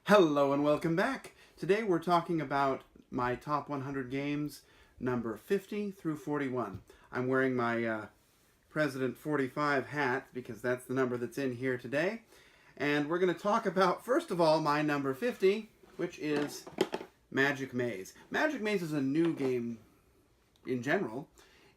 Hello and welcome back. Today we're talking about my top 100 games, number 50 through 41. I'm wearing my President 45 hat because that's the number that's in here today. And we're going to talk about, first of all, my number 50, which is Magic Maze. Magic Maze is a new game in general.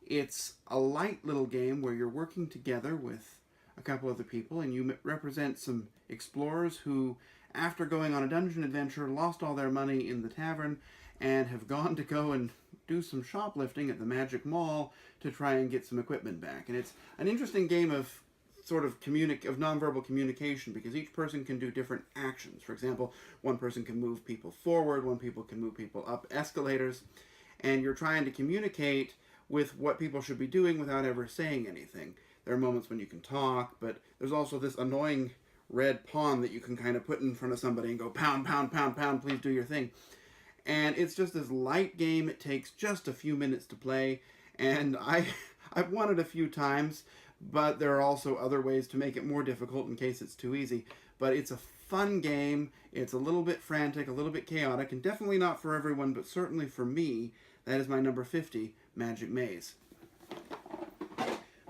It's a light little game where you're working together with a couple other people and you represent some explorers who, after going on a dungeon adventure, lost all their money in the tavern and have gone to go and do some shoplifting at the Magic Mall to try and get some equipment back. And it's an interesting game of sort of nonverbal communication because each person can do different actions. For example, one person can move people forward, one people can move people up escalators, and you're trying to communicate with what people should be doing without ever saying anything. There are moments when you can talk, but there's also this annoying red pawn that you can kind of put in front of somebody and go pound, pound, pound, pound, please do your thing. And it's just this light game. It takes just a few minutes to play, and I've won it a few times, but there are also other ways to make it more difficult in case it's too easy. But it's a fun game. It's a little bit frantic, a little bit chaotic, and definitely not for everyone, but certainly for me. That is my number 50, Magic Maze.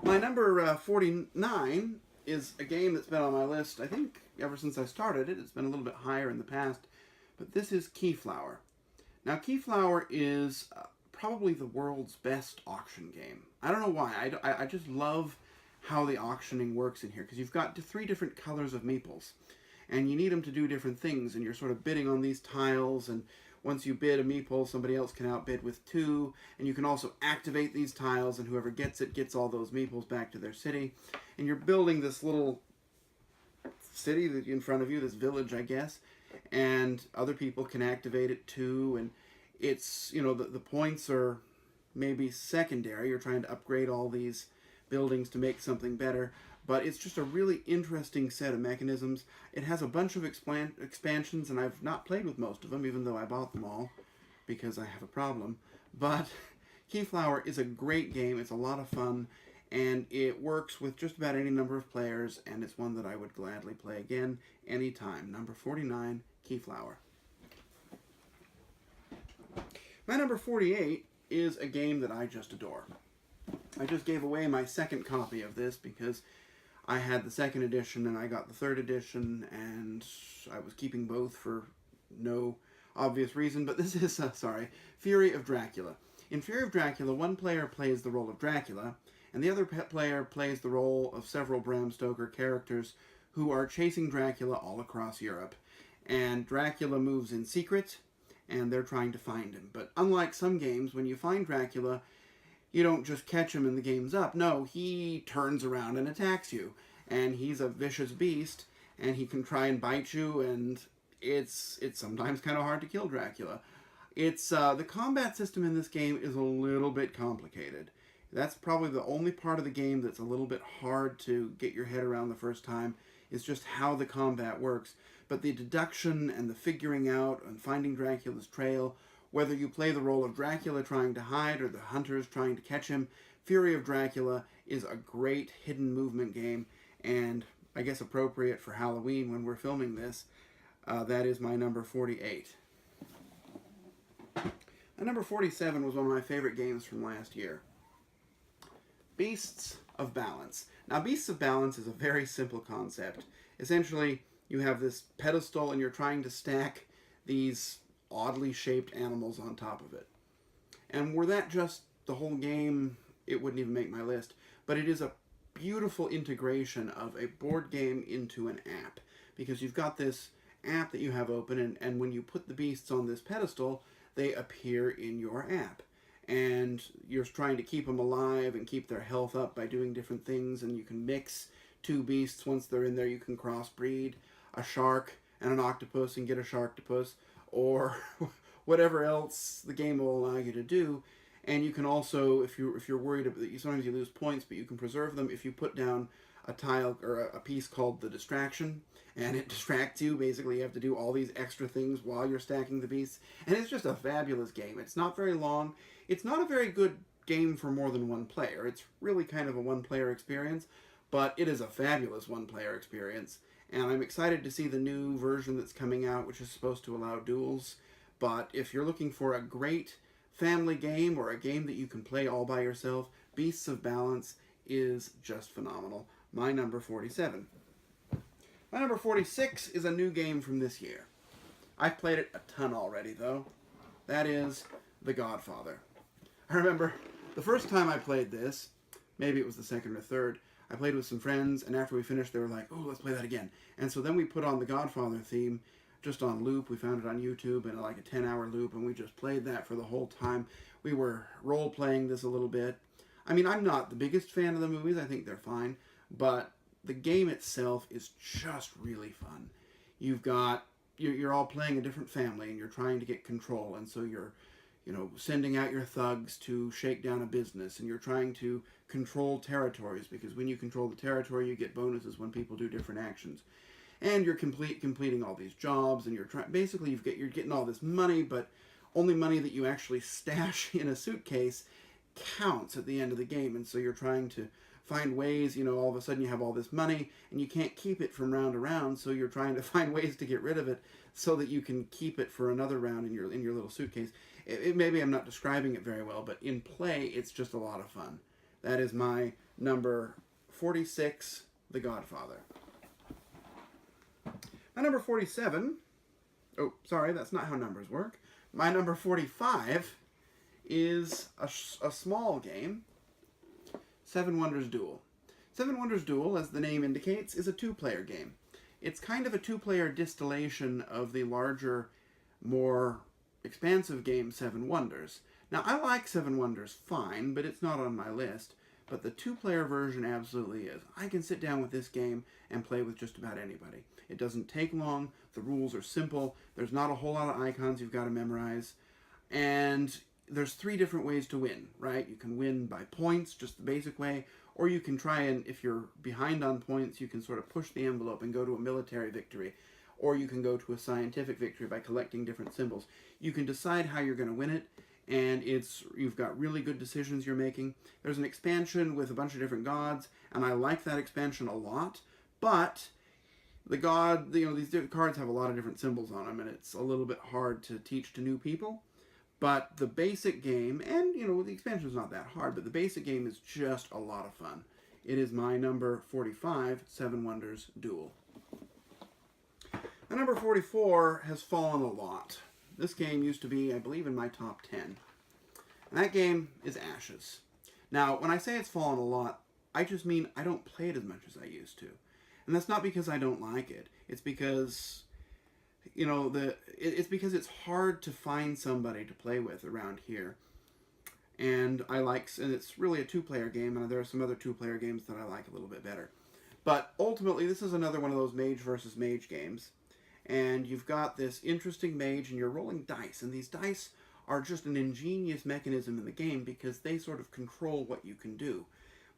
My number 49 is a game that's been on my list, I think, ever since I started it. It's been a little bit higher in the past, but this is Keyflower. Now, Keyflower is probably the world's best auction game. I don't know why. I just love how the auctioning works in here, because you've got three different colors of meeples, and you need them to do different things, and you're sort of bidding on these tiles, and once you bid a meeple, somebody else can outbid with two, and you can also activate these tiles, and whoever gets it gets all those meeples back to their city. And you're building this little city in front of you, this village, I guess, and other people can activate it too, and it's, you know, the points are maybe secondary. You're trying to upgrade all these buildings to make something better, but it's just a really interesting set of mechanisms. It has a bunch of expansions, and I've not played with most of them, even though I bought them all, because I have a problem. But Keyflower is a great game. It's a lot of fun, and it works with just about any number of players, and it's one that I would gladly play again anytime. Number 49, Keyflower. My number 48 is a game that I just adore. I just gave away my second copy of this because I had the second edition and I got the third edition, and I was keeping both for no obvious reason, but this is, Fury of Dracula. In Fury of Dracula, one player plays the role of Dracula, and the other player plays the role of several Bram Stoker characters who are chasing Dracula all across Europe. And Dracula moves in secret, and they're trying to find him. But unlike some games, when you find Dracula, you don't just catch him and the game's up. No, he turns around and attacks you. And he's a vicious beast, and he can try and bite you, and it's sometimes kind of hard to kill Dracula. It's the combat system in this game is a little bit complicated. That's probably the only part of the game that's a little bit hard to get your head around the first time, is just how the combat works. But the deduction and the figuring out and finding Dracula's trail, whether you play the role of Dracula trying to hide or the hunters trying to catch him, Fury of Dracula is a great hidden movement game, and I guess appropriate for Halloween when we're filming this. That is my number 48. My number 47 was one of my favorite games from last year. Beasts of Balance. Now, Beasts of Balance is a very simple concept. Essentially, you have this pedestal and you're trying to stack these oddly shaped animals on top of it. And were that just the whole game, it wouldn't even make my list. But it is a beautiful integration of a board game into an app, because you've got this app that you have open, and when you put the beasts on this pedestal, they appear in your app. And you're trying to keep them alive and keep their health up by doing different things, and you can mix two beasts. Once they're in there, you can crossbreed a shark and an octopus and get a sharktopus, or whatever else the game will allow you to do. And you can also, if you're worried about that, sometimes you lose points, but you can preserve them if you put down a tile or a piece called the distraction, and it distracts you. Basically, you have to do all these extra things while you're stacking the beasts, and it's just a fabulous game. It's not very long. It's not a very good game for more than one player. It's really kind of a one-player experience, but it is a fabulous one-player experience, And I'm excited to see the new version that's coming out, which is supposed to allow duels. But if you're looking for a great family game or a game that you can play all by yourself, Beasts of Balance is just phenomenal. My number 47. My number 46 is a new game from this year. I've played it a ton already, though. That is The Godfather. I remember the first time I played this, maybe it was the second or third, I played with some friends, and after we finished, they were like, oh, let's play that again. And so then we put on the Godfather theme just on loop. We found it on YouTube in like a 10-hour loop, and we just played that for the whole time. We were role-playing this a little bit. I mean, I'm not the biggest fan of the movies. I think they're fine. But the game itself is just really fun. You're all playing a different family, and you're trying to get control. And so you're, sending out your thugs to shake down a business, and you're trying to control territories, because when you control the territory, you get bonuses when people do different actions. And you're completing all these jobs, and basically you're getting all this money, but only money that you actually stash in a suitcase counts at the end of the game. And so you're trying to find ways, all of a sudden you have all this money, and you can't keep it from round to round, so you're trying to find ways to get rid of it so that you can keep it for another round in your little suitcase. Maybe I'm not describing it very well, but in play, it's just a lot of fun. That is my number 46, The Godfather. My number 47, oh, sorry, that's not how numbers work. My number 45 is a small game, Seven Wonders Duel. Seven Wonders Duel, as the name indicates, is a two-player game. It's kind of a two-player distillation of the larger, more expansive game Seven Wonders. Now, I like Seven Wonders fine, but it's not on my list. But the two-player version absolutely is. I can sit down with this game and play with just about anybody. It doesn't take long. The rules are simple. There's not a whole lot of icons you've got to memorize. And there's 3 different ways to win, right? You can win by points, just the basic way, or you can try and, if you're behind on points, you can sort of push the envelope and go to a military victory. Or you can go to a scientific victory by collecting different symbols. You can decide how you're going to win it, and you've got really good decisions you're making. There's an expansion with a bunch of different gods, and I like that expansion a lot, but these different cards have a lot of different symbols on them, and it's a little bit hard to teach to new people. But the basic game, and the expansion's not that hard, but the basic game is just a lot of fun. It is my number 45, Seven Wonders Duel. My number 44 has fallen a lot. This game used to be, I believe, in my top 10. And that game is Ashes. Now, when I say it's fallen a lot, I just mean I don't play it as much as I used to. And that's not because I don't like it. It's because, it's hard to find somebody to play with around here. And it's really a two-player game, and there are some other two-player games that I like a little bit better. But ultimately, this is another one of those mage versus mage games. And you've got this interesting mage, and you're rolling dice. And these dice are just an ingenious mechanism in the game because they sort of control what you can do.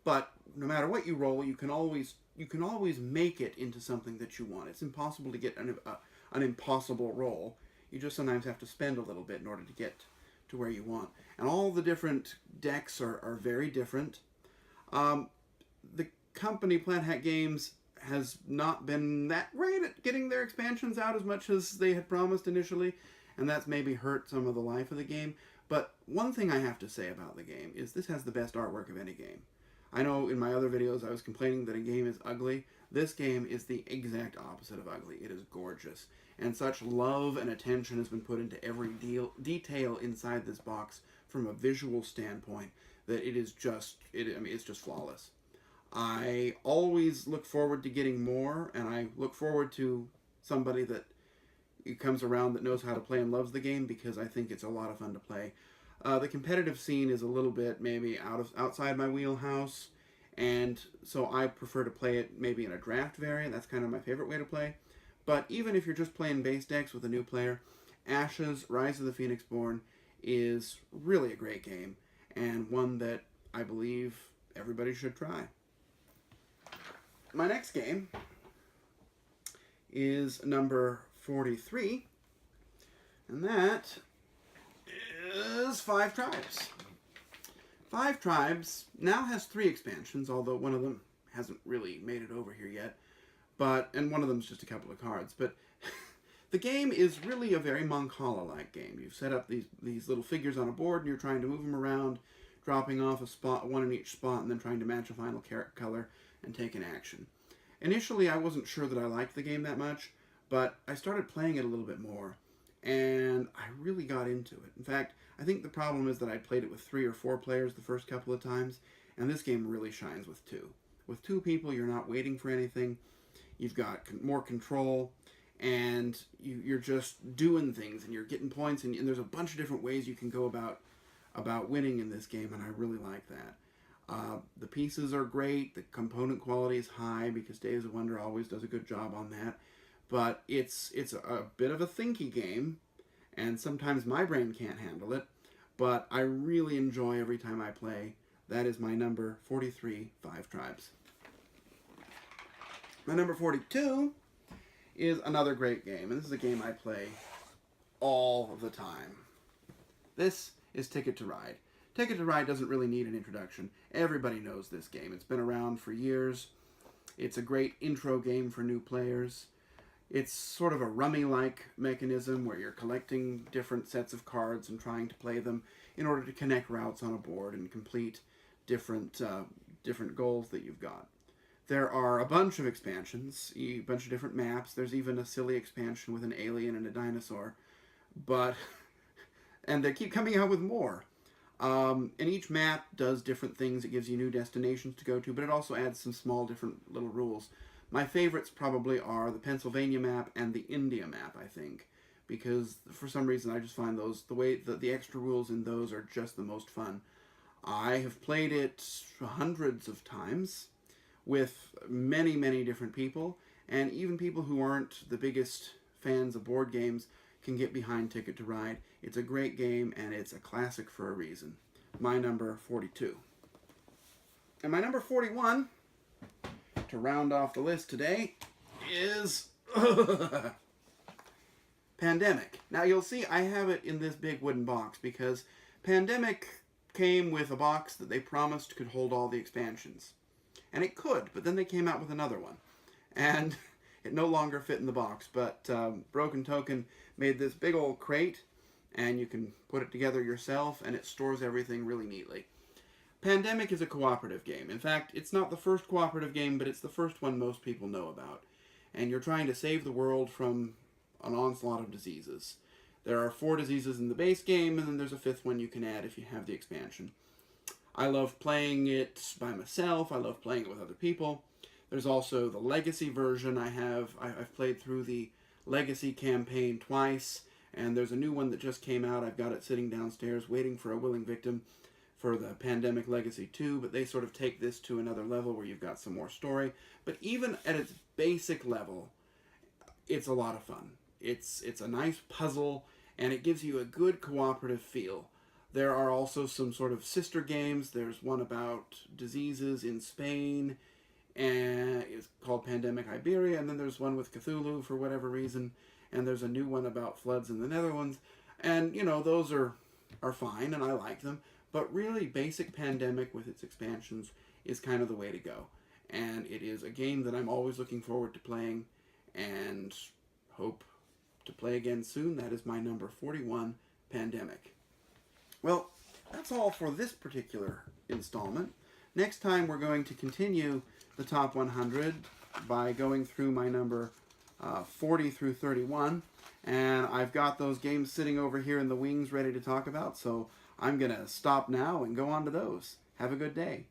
But no matter what you roll, you can always make it into something that you want. It's impossible to get an impossible roll. You just sometimes have to spend a little bit in order to get to where you want. And all the different decks are very different. The company, Plant Hat Games, has not been that great at getting their expansions out as much as they had promised initially, and that's maybe hurt some of the life of the game. But one thing I have to say about the game is this has the best artwork of any game. I know in my other videos I was complaining that a game is ugly. This game is the exact opposite of ugly. It is gorgeous. And such love and attention has been put into every detail inside this box from a visual standpoint that it's just flawless. I always look forward to getting more, and I look forward to somebody that comes around that knows how to play and loves the game, because I think it's a lot of fun to play. The competitive scene is a little bit maybe outside my wheelhouse, and so I prefer to play it maybe in a draft variant. That's kind of my favorite way to play. But even if you're just playing base decks with a new player, Ashes, Rise of the Phoenixborn is really a great game, and one that I believe everybody should try. My next game is number 43, and that is Five Tribes. Five Tribes now has 3 expansions, although one of them hasn't really made it over here yet. and one of them is just a couple of cards. But the game is really a very Mancala-like game. You've set up these little figures on a board, and you're trying to move them around, dropping off a spot, one in each spot, and then trying to match a final color and take an action. Initially, I wasn't sure that I liked the game that much, but I started playing it a little bit more, and I really got into it. In fact, I think the problem is that I played it with 3 or 4 players the first couple of times, and this game really shines with 2. With 2 people, you're not waiting for anything. You've got more control, and you're just doing things, and you're getting points, and there's a bunch of different ways you can go about winning in this game, and I really like that. The pieces are great. The component quality is high because Days of Wonder always does a good job on that. But it's a bit of a thinky game, and sometimes my brain can't handle it. But I really enjoy every time I play. That is my number 43, 5 Tribes. My number 42 is another great game, and this is a game I play all the time. This is Ticket to Ride. Ticket to Ride doesn't really need an introduction. Everybody knows this game. It's been around for years. It's a great intro game for new players. It's sort of a rummy-like mechanism where you're collecting different sets of cards and trying to play them in order to connect routes on a board and complete different goals that you've got. There are a bunch of expansions, a bunch of different maps. There's even a silly expansion with an alien and a dinosaur. And they keep coming out with more. And each map does different things. It gives you new destinations to go to, but it also adds some small different little rules. My favorites probably are the Pennsylvania map and the India map, I think, because for some reason I just find the extra rules in those are just the most fun. I have played it hundreds of times with many, many different people, and even people who aren't the biggest fans of board games can get behind Ticket to Ride. It's a great game, and it's a classic for a reason. My number 42. And my number 41, to round off the list today, is Pandemic. Now, you'll see I have it in this big wooden box, because Pandemic came with a box that they promised could hold all the expansions. And it could, but then they came out with another one. And it no longer fit in the box, but Broken Token made this big old crate, and you can put it together yourself, and it stores everything really neatly. Pandemic is a cooperative game. In fact, it's not the first cooperative game, but it's the first one most people know about. And you're trying to save the world from an onslaught of diseases. There are 4 diseases in the base game, and then there's a 5th one you can add if you have the expansion. I love playing it by myself. I love playing it with other people. There's also the Legacy version. I've played through the Legacy campaign twice, and there's a new one that just came out. I've got it sitting downstairs waiting for a willing victim for the Pandemic Legacy 2, but they sort of take this to another level where you've got some more story. But even at its basic level, it's a lot of fun. It's a nice puzzle, and it gives you a good cooperative feel. There are also some sort of sister games. There's one about diseases in Spain, and it's called Pandemic Iberia, and then there's one with Cthulhu for whatever reason, and there's a new one about floods in the Netherlands. And, those are fine, and I like them. But really, basic Pandemic with its expansions is kind of the way to go. And it is a game that I'm always looking forward to playing, and hope to play again soon. That is my number 41, Pandemic. Well, that's all for this particular installment. Next time we're going to continue the top 100 by going through my number 40 through 31. And I've got those games sitting over here in the wings ready to talk about, so I'm going to stop now and go on to those. Have a good day.